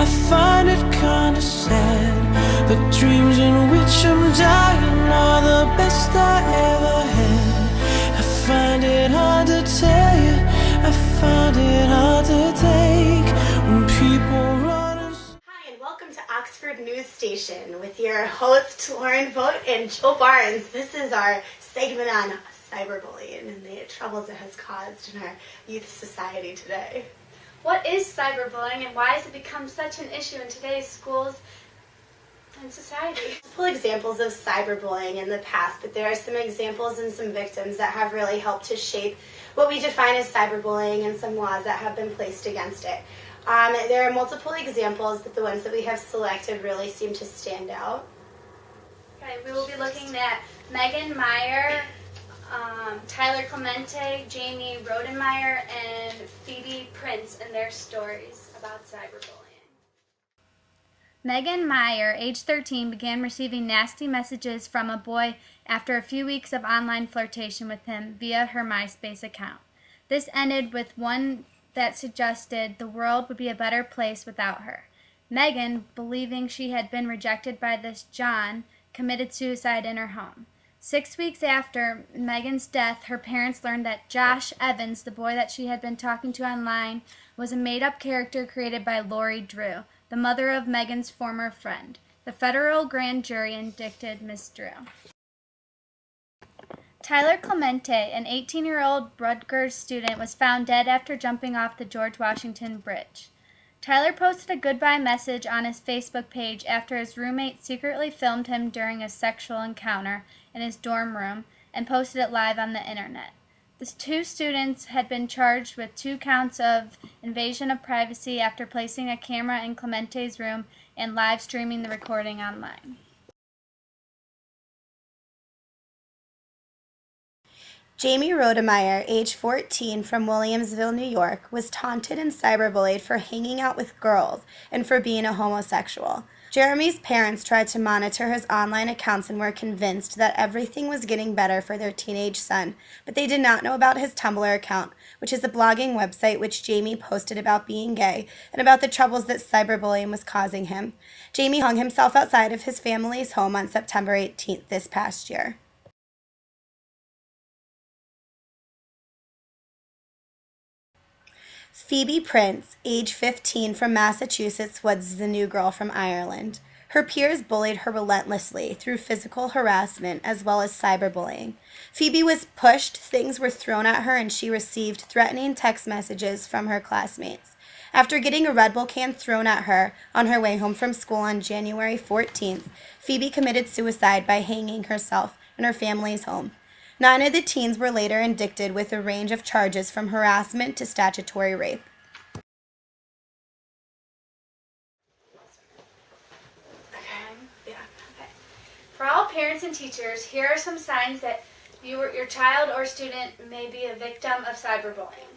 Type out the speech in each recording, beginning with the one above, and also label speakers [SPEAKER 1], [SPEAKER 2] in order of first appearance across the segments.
[SPEAKER 1] I find it kinda sad. The dreams in which I'm dying are the best I ever had. I find it hard to tell you, I find it hard to take when people run and...
[SPEAKER 2] Hi, and welcome to Oxford News Station with your hosts Lauren Vogt and Joe Barnes. This is our segment on cyberbullying and the troubles it has caused in our youth society today.
[SPEAKER 3] What is cyberbullying and why has it become such an issue in today's schools and society?
[SPEAKER 2] Multiple examples of cyberbullying in the past, but there are some examples and some victims that have really helped to shape what we define as cyberbullying and some laws that have been placed against it. There are multiple examples, but the ones that we have selected really seem to stand out.
[SPEAKER 3] Okay, we will be looking at Megan Meyer, Tyler Clemente, Jamie Rodenmeyer, and Phoebe Prince and their stories about cyberbullying.
[SPEAKER 4] Megan Meyer, age 13, began receiving nasty messages from a boy after a few weeks of online flirtation with him via her MySpace account. This ended with one that suggested the world would be a better place without her. Megan, believing she had been rejected by this John, committed suicide in her home. 6 weeks after Megan's death, her parents learned that Josh Evans, the boy that she had been talking to online, was a made-up character created by Lori Drew, the mother of Megan's former friend. The federal grand jury indicted Ms. Drew. Tyler Clemente, an 18-year-old Rutgers student, was found dead after jumping off the George Washington Bridge. Tyler posted a goodbye message on his Facebook page after his roommate secretly filmed him during a sexual encounter in his dorm room and posted it live on the internet. The two students had been charged with 2 counts of invasion of privacy after placing a camera in Clemente's room and live streaming the recording online.
[SPEAKER 2] Jamie Rodenmeyer, age 14, from Williamsville, New York, was taunted and cyberbullied for hanging out with girls and for being a homosexual. Jeremy's parents tried to monitor his online accounts and were convinced that everything was getting better for their teenage son, but they did not know about his Tumblr account, which is a blogging website which Jamie posted about being gay and about the troubles that cyberbullying was causing him. Jamie hung himself outside of his family's home on September 18th this past year. Phoebe Prince, age 15, from Massachusetts, was the new girl from Ireland. Her peers bullied her relentlessly through physical harassment as well as cyberbullying. Phoebe was pushed, things were thrown at her, and she received threatening text messages from her classmates. After getting a Red Bull can thrown at her on her way home from school on January 14th, Phoebe committed suicide by hanging herself in her family's home. 9 of the teens were later indicted with a range of charges from harassment to statutory rape.
[SPEAKER 3] For all parents and teachers, here are some signs that your child or student may be a victim of cyberbullying.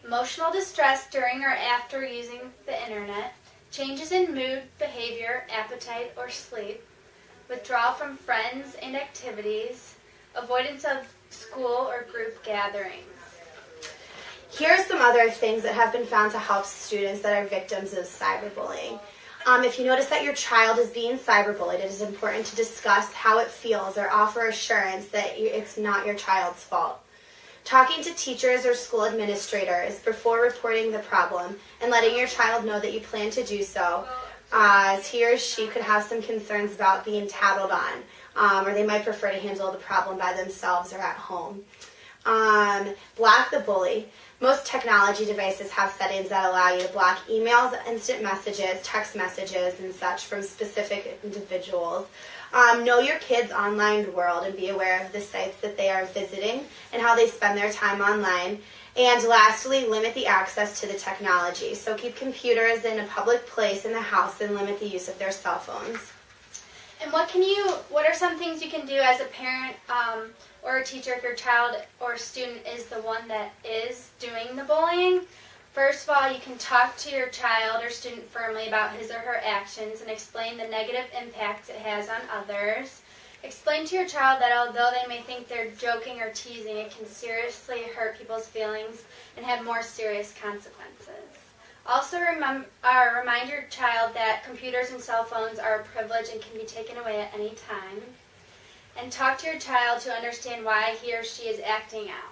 [SPEAKER 3] Emotional distress during or after using the internet, changes in mood, behavior, appetite, or sleep, withdrawal from friends and activities, avoidance of school or group gatherings.
[SPEAKER 2] Here are some other things that have been found to help students that are victims of cyberbullying. If you notice that your child is being cyberbullied, it is important to discuss how it feels or offer assurance that it's not your child's fault. Talking to teachers or school administrators before reporting the problem and letting your child know that you plan to do so, as he or she could have some concerns about being tattled on, or they might prefer to handle the problem by themselves or at home. Block the bully. Most technology devices have settings that allow you to block emails, instant messages, text messages, and such from specific individuals. Know your kids' online world and be aware of the sites that they are visiting and how they spend their time online. And lastly, limit the access to the technology. So keep computers in a public place in the house and limit the use of their cell phones.
[SPEAKER 3] And what are some things you can do as a parent or a teacher if your child or student is the one that is doing the bullying? First of all, you can talk to your child or student firmly about his or her actions and explain the negative impact it has on others. Explain to your child that although they may think they're joking or teasing, it can seriously hurt people's feelings and have more serious consequences. Also, remind your child that computers and cell phones are a privilege and can be taken away at any time. And talk to your child to understand why he or she is acting out.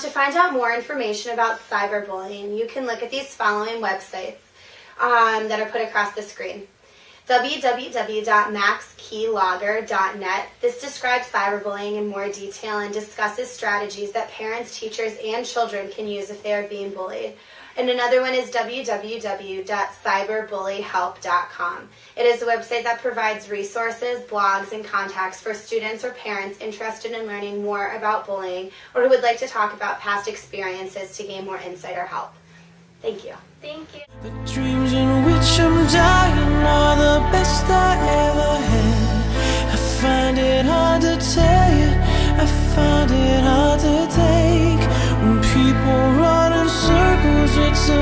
[SPEAKER 2] To find out more information about cyberbullying, you can look at these following websites that are put across the screen. www.maxkeylogger.net. This describes cyberbullying in more detail and discusses strategies that parents, teachers, and children can use if they are being bullied. And another one is www.cyberbullyhelp.com. It is a website that provides resources, blogs, and contacts for students or parents interested in learning more about bullying or who would like to talk about past experiences to gain more insight or help. Thank you.
[SPEAKER 3] Thank you.
[SPEAKER 1] The dreams in which I'm dying are the best I ever had. I find it hard to tell you, I find it hard to take. When people run in circles, it's a